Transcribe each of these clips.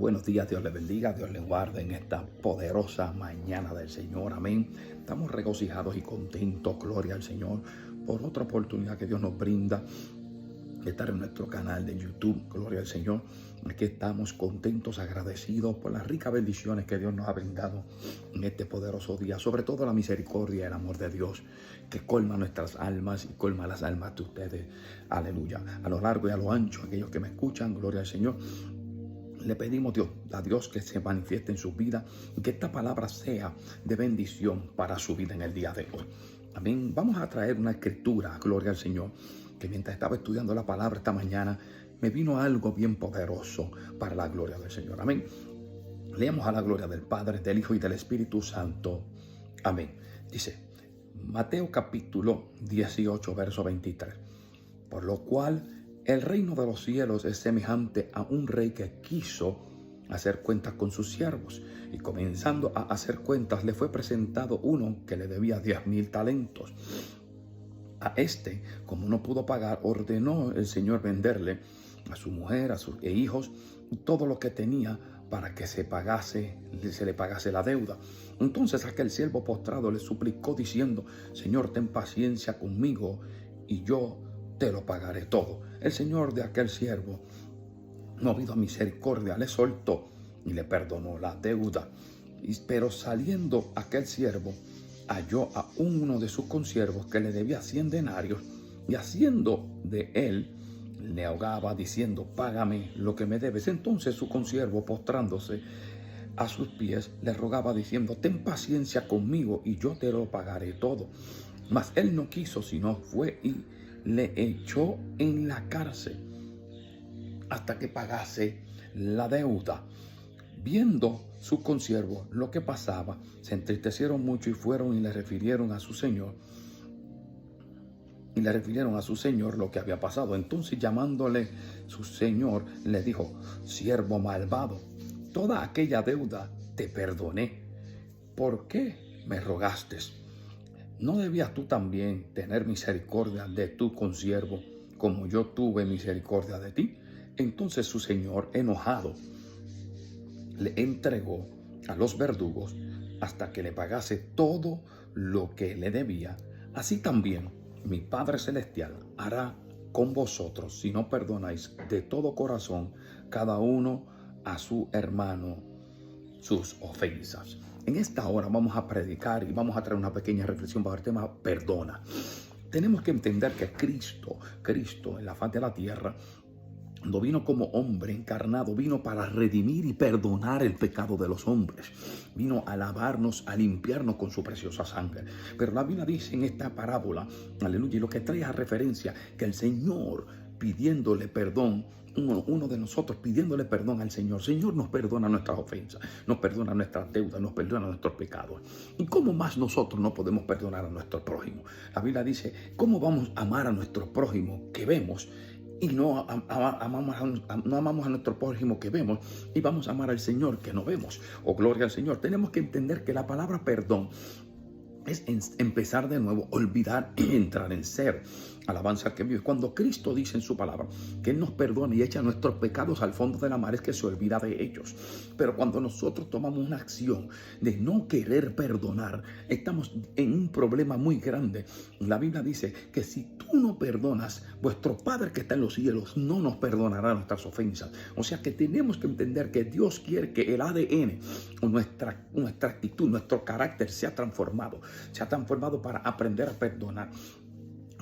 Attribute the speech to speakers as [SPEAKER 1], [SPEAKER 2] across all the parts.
[SPEAKER 1] Buenos días, Dios les bendiga, Dios les guarde en esta poderosa mañana del Señor. Amén. Estamos regocijados y contentos, gloria al Señor, por otra oportunidad que Dios nos brinda de estar en nuestro canal de YouTube, gloria al Señor. Aquí estamos contentos, agradecidos por las ricas bendiciones que Dios nos ha brindado en este poderoso día, sobre todo la misericordia y el amor de Dios que colma nuestras almas y colma las almas de ustedes. Aleluya. A lo largo y a lo ancho, aquellos que me escuchan, gloria al Señor. Le pedimos a Dios que se manifieste en su vida y que esta palabra sea de bendición para su vida en el día de hoy. Amén. Vamos a traer una escritura, gloria al Señor, que mientras estaba estudiando la palabra esta mañana, me vino algo bien poderoso para la gloria del Señor. Amén. Leemos a la gloria del Padre, del Hijo y del Espíritu Santo. Amén. Dice Mateo capítulo 18, verso 23. Por lo cual el reino de los cielos es semejante a un rey que quiso hacer cuentas con sus siervos. Y comenzando a hacer cuentas, le fue presentado uno que le debía 10,000 talentos. A este, como no pudo pagar, ordenó el Señor venderle a su mujer, a sus hijos, todo lo que tenía para que se le pagase la deuda. Entonces aquel siervo postrado le suplicó diciendo: Señor, ten paciencia conmigo y yo te lo pagaré todo. El Señor de aquel siervo, movido a misericordia, le soltó y le perdonó la deuda. Pero saliendo aquel siervo, halló a uno de sus consiervos que le debía 100 denarios, y haciendo de él, le ahogaba diciendo: págame lo que me debes. Entonces su consiervo, postrándose a sus pies, le rogaba diciendo: ten paciencia conmigo y yo te lo pagaré todo. Mas él no quiso, sino fue y le echó en la cárcel hasta que pagase la deuda. Viendo sus consiervos lo que pasaba, se entristecieron mucho y fueron y le refirieron a su señor. Y le refirieron a su señor lo que había pasado. Entonces, llamándole su señor, le dijo: siervo malvado, toda aquella deuda te perdoné. ¿Por qué me rogaste? ¿No debías tú también tener misericordia de tu consiervo, como yo tuve misericordia de ti? Entonces su señor, enojado, le entregó a los verdugos hasta que le pagase todo lo que le debía. Así también mi Padre Celestial hará con vosotros si no perdonáis de todo corazón cada uno a su hermano sus ofensas. En esta hora vamos a predicar y vamos a traer una pequeña reflexión para el tema perdona. Tenemos que entender que Cristo en la faz de la tierra, cuando vino como hombre encarnado, vino para redimir y perdonar el pecado de los hombres. Vino a lavarnos, a limpiarnos con su preciosa sangre. Pero la Biblia dice en esta parábola, aleluya, y lo que trae a referencia, que el Señor pidiéndole perdón, uno de nosotros pidiéndole perdón al Señor. Señor, nos perdona nuestras ofensas, nos perdona nuestras deudas, nos perdona nuestros pecados. ¿Y cómo más nosotros no podemos perdonar a nuestro prójimo? La Biblia dice: ¿cómo vamos a amar a nuestro prójimo que vemos y no amamos a nuestro prójimo que vemos, y vamos a amar al Señor que no vemos? Oh, gloria al Señor. Tenemos que entender que la palabra perdón es empezar de nuevo, olvidar y entrar en ser. Alabanza que vive. Cuando Cristo dice en su palabra que Él nos perdona y echa nuestros pecados al fondo de la mar, es que se olvida de ellos. Pero cuando nosotros tomamos una acción de no querer perdonar, estamos en un problema muy grande. La Biblia dice que si tú no perdonas, vuestro Padre que está en los cielos no nos perdonará nuestras ofensas. O sea que tenemos que entender que Dios quiere que el ADN, nuestra actitud, nuestro carácter sea transformado para aprender a perdonar.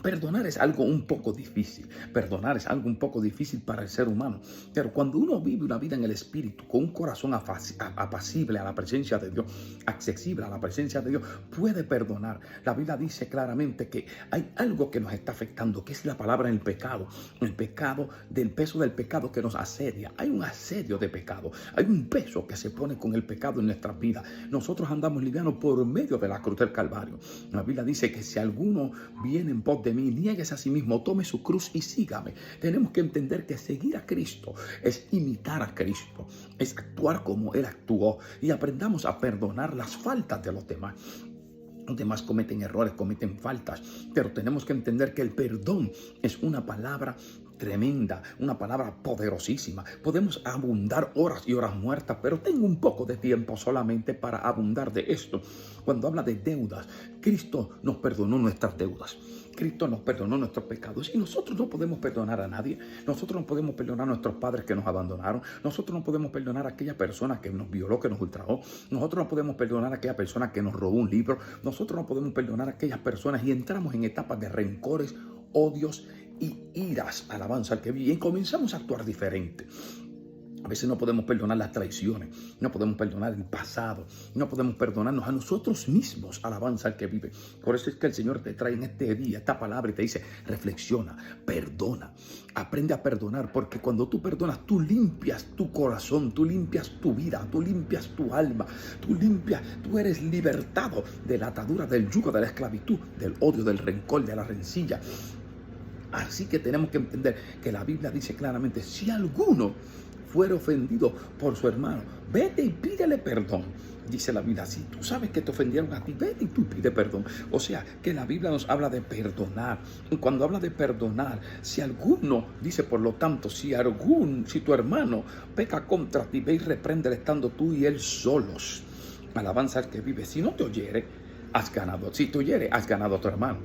[SPEAKER 1] Perdonar es algo un poco difícil. Perdonar es algo un poco difícil para el ser humano. Pero cuando uno vive una vida en el Espíritu, con un corazón apacible a la presencia de Dios, accesible a la presencia de Dios, puede perdonar. La Biblia dice claramente que hay algo que nos está afectando, que es la palabra el pecado. El pecado, del peso del pecado que nos asedia. Hay un asedio de pecado. Hay un peso que se pone con el pecado en nuestras vidas. Nosotros andamos livianos por medio de la cruz del Calvario. La Biblia dice que si alguno viene en pos de mí, niegues a sí mismo, tome su cruz y sígame. Tenemos que entender que seguir a Cristo es imitar a Cristo, es actuar como Él actuó, y aprendamos a perdonar las faltas de los demás. Los demás cometen errores, cometen faltas, pero tenemos que entender que el perdón es una palabra tremenda, una palabra poderosísima. Podemos abundar horas y horas muertas, pero tengo un poco de tiempo solamente para abundar de esto. Cuando habla de deudas, Cristo nos perdonó nuestras deudas. Cristo nos perdonó nuestros pecados y nosotros no podemos perdonar a nadie. Nosotros no podemos perdonar a nuestros padres que nos abandonaron. Nosotros no podemos perdonar a aquella persona que nos violó, que nos ultrajó. Nosotros no podemos perdonar a aquella persona que nos robó un libro. Nosotros no podemos perdonar a aquellas personas y entramos en etapas de rencores, odios y iras. Alabanza al que vive, y comenzamos a actuar diferente. A veces no podemos perdonar las traiciones, no podemos perdonar el pasado, no podemos perdonarnos a nosotros mismos. Alabanza al que vive. Por eso es que el Señor te trae en este día esta palabra y te dice: reflexiona, perdona, aprende a perdonar, porque cuando tú perdonas, tú limpias tu corazón, tú limpias tu vida, tú limpias tu alma, tú eres libertado de la atadura, del yugo, de la esclavitud, del odio, del rencor, de la rencilla. Así que tenemos que entender que la Biblia dice claramente: si alguno fuera ofendido por su hermano, vete y pídele perdón. Dice la Biblia: si tú sabes que te ofendieron a ti, vete y tú pide perdón. O sea, que la Biblia nos habla de perdonar. Y cuando habla de perdonar, si alguno, dice por lo tanto, si tu hermano peca contra ti, ve y repréndele estando tú y él solos. Alabanza al que vive. Si no te oyere, has ganado. Si te oyere, has ganado a tu hermano.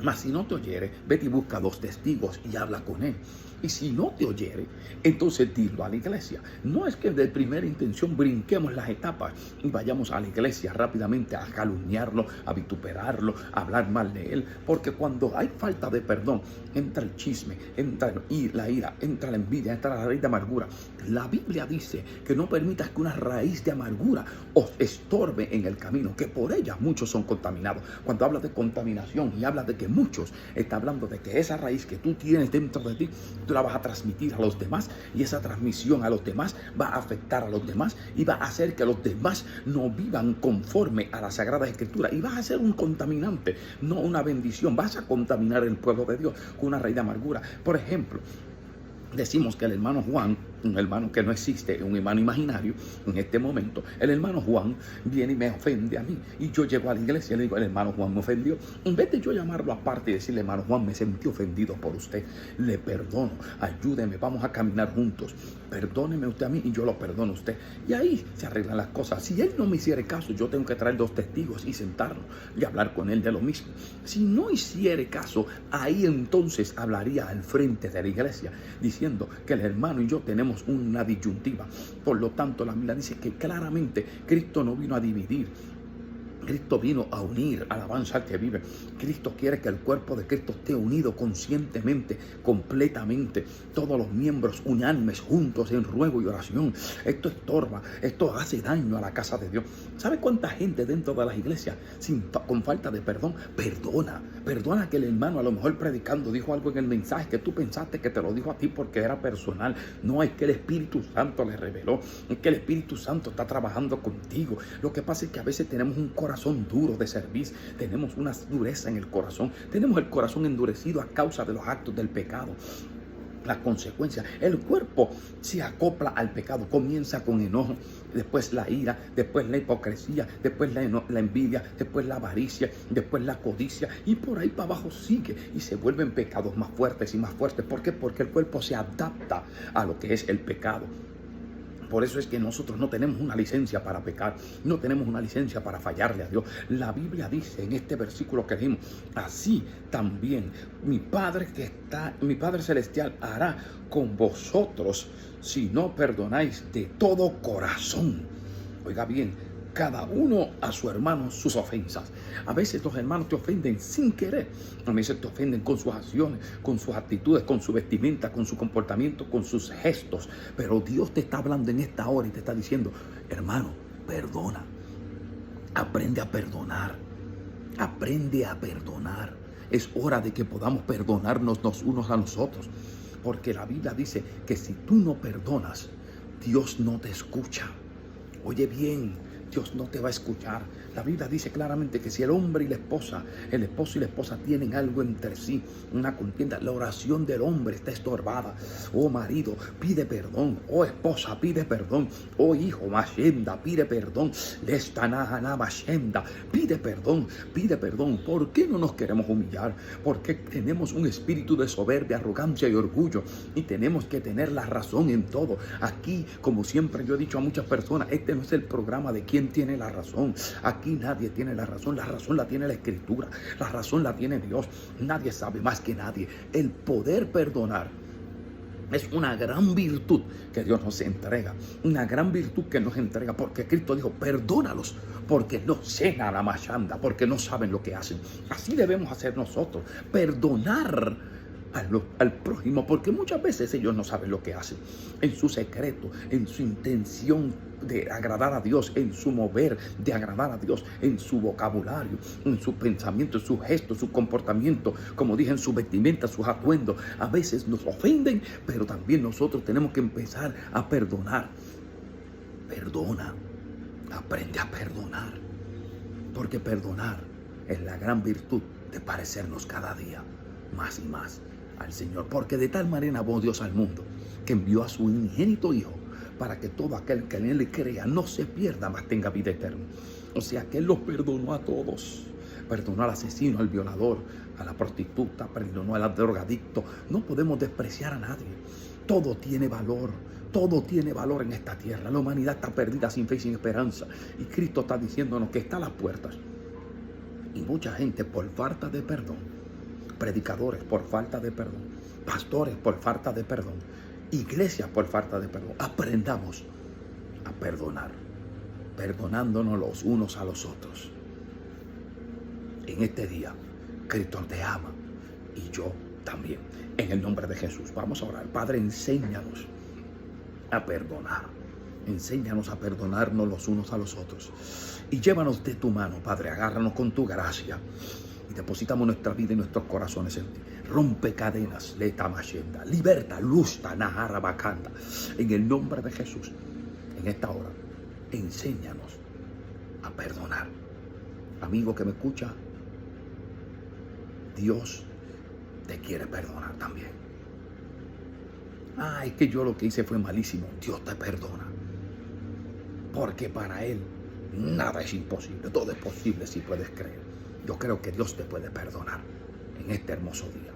[SPEAKER 1] Mas si no te oyere, vete y busca 2 testigos y habla con él. Y si no te oyere, entonces dilo a la iglesia. No es que de primera intención brinquemos las etapas y vayamos a la iglesia rápidamente a calumniarlo, a vituperarlo, a hablar mal de él. Porque cuando hay falta de perdón, entra el chisme, entra la ira, entra la envidia, entra la raíz de amargura. La Biblia dice que no permitas que una raíz de amargura os estorbe en el camino, que por ella muchos son contaminados. Cuando habla de contaminación y habla de que muchos, está hablando de que esa raíz que tú tienes dentro de ti, tú la vas a transmitir a los demás, y esa transmisión a los demás va a afectar a los demás y va a hacer que los demás no vivan conforme a la Sagrada Escritura, y vas a ser un contaminante, no una bendición. Vas a contaminar el pueblo de Dios con una raíz de amargura. Por ejemplo, decimos que el hermano Juan, un hermano que no existe, un hermano imaginario en este momento, el hermano Juan viene y me ofende a mí, y yo llego a la iglesia y le digo: el hermano Juan me ofendió. En vez de yo llamarlo aparte y decirle: hermano Juan, me sentí ofendido por usted, le perdono, ayúdeme, vamos a caminar juntos, perdóneme usted a mí y yo lo perdono a usted, y ahí se arreglan las cosas. Si él no me hiciera caso, yo tengo que traer 2 testigos y sentarnos y hablar con él de lo mismo. Si no hiciera caso, ahí entonces hablaría al frente de la iglesia diciendo que el hermano y yo tenemos una disyuntiva. Por lo tanto, la Biblia dice que claramente Cristo no vino a dividir, Cristo vino a unir. Alabanza al que vive. Cristo quiere que el cuerpo de Cristo esté unido conscientemente, completamente, todos los miembros unánimes, juntos en ruego y oración. Esto estorba, esto hace daño a la casa de Dios. ¿Sabe cuánta gente dentro de las iglesias con falta de perdón? Perdona que el hermano a lo mejor predicando dijo algo en el mensaje que tú pensaste que te lo dijo a ti porque era personal. No, es que el Espíritu Santo le reveló, es que el Espíritu Santo está trabajando contigo. Lo que pasa es que a veces tenemos un corazón duro de servir, tenemos una dureza en el corazón, tenemos el corazón endurecido a causa de los actos del pecado. Las consecuencias, el cuerpo se acopla al pecado, comienza con enojo, después la ira, después la hipocresía, después la envidia, después la avaricia, después la codicia, y por ahí para abajo sigue y se vuelven pecados más fuertes y más fuertes. ¿Por qué? Porque el cuerpo se adapta a lo que es el pecado. Por eso es que nosotros no tenemos una licencia para pecar, no tenemos una licencia para fallarle a Dios. La Biblia dice en este versículo que leímos: así también mi Padre Celestial hará con vosotros si no perdonáis de todo corazón. Oiga bien, cada uno a su hermano sus ofensas. A veces los hermanos te ofenden sin querer. A veces te ofenden con sus acciones, con sus actitudes, con su vestimenta, con su comportamiento, con sus gestos. Pero Dios te está hablando en esta hora y te está diciendo: hermano, perdona. Aprende a perdonar. Aprende a perdonar. Es hora de que podamos perdonarnos los unos a nosotros. Porque la Biblia dice que si tú no perdonas, Dios no te escucha. Oye bien, Dios no te va a escuchar. La Biblia dice claramente que si el hombre y la esposa, el esposo y la esposa tienen algo entre sí, una contienda, la oración del hombre está estorbada. Oh marido, pide perdón. Oh esposa, pide perdón. Oh hijo, mashenda, pide perdón. Lestanahana mashenda, pide perdón, pide perdón. ¿Por qué no nos queremos humillar? Porque tenemos un espíritu de soberbia, arrogancia y orgullo, y tenemos que tener la razón en todo. Aquí, como siempre yo he dicho a muchas personas, este no es el programa de quién tiene la razón. Aquí nadie tiene la razón la tiene la Escritura, la razón la tiene Dios. Nadie sabe más que nadie. El poder perdonar es una gran virtud que Dios nos entrega, una gran virtud que nos entrega, porque Cristo dijo, perdónalos, porque no sé nada más anda, porque no saben lo que hacen. Así debemos hacer nosotros, perdonar al prójimo, porque muchas veces ellos no saben lo que hacen, en su secreto, en su intención de agradar a Dios, en su mover de agradar a Dios, en su vocabulario, en su pensamiento, en sus gestos, su comportamiento, como dije, en su vestimenta, sus atuendos. A veces nos ofenden, pero también nosotros tenemos que empezar a perdonar. Perdona, aprende a perdonar, porque perdonar es la gran virtud de parecernos cada día más y más al Señor, porque de tal manera amó Dios al mundo que envió a su unigénito Hijo para que todo aquel que en Él le crea no se pierda, mas tenga vida eterna. O sea que Él los perdonó a todos. Perdonó al asesino, al violador, a la prostituta, perdonó al drogadicto. No podemos despreciar a nadie. Todo tiene valor. Todo tiene valor en esta tierra. La humanidad está perdida, sin fe y sin esperanza. Y Cristo está diciéndonos que está a las puertas. Y mucha gente, por falta de perdón, predicadores por falta de perdón, pastores por falta de perdón, iglesias por falta de perdón. Aprendamos a perdonar, perdonándonos los unos a los otros. En este día, Cristo te ama y yo también. En el nombre de Jesús, vamos a orar. Padre, enséñanos a perdonar. Enséñanos a perdonarnos los unos a los otros. Y llévanos de tu mano, Padre. Agárranos con tu gracia. Y depositamos nuestra vida y nuestros corazones en ti. Rompe cadenas, leta machenda, liberta, lusta, nahara bacanda. En el nombre de Jesús, en esta hora, enséñanos a perdonar. Amigo que me escucha, Dios te quiere perdonar también. Es que yo lo que hice fue malísimo. Dios te perdona. Porque para Él nada es imposible. Todo es posible si puedes creer. Yo creo que Dios te puede perdonar en este hermoso día.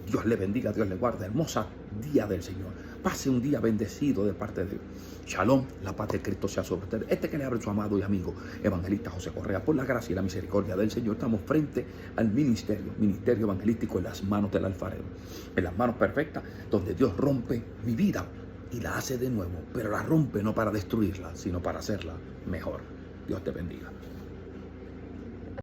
[SPEAKER 1] Dios le bendiga, Dios le guarde. Hermosa día del Señor. Pase un día bendecido de parte de Dios. Shalom, la paz de Cristo sea sobre ustedes. Este que le abre su amado y amigo evangelista José Correa. Por la gracia y la misericordia del Señor, estamos frente al ministerio evangelístico en las manos del alfarero. En las manos perfectas, donde Dios rompe mi vida y la hace de nuevo. Pero la rompe no para destruirla, sino para hacerla mejor. Dios te bendiga.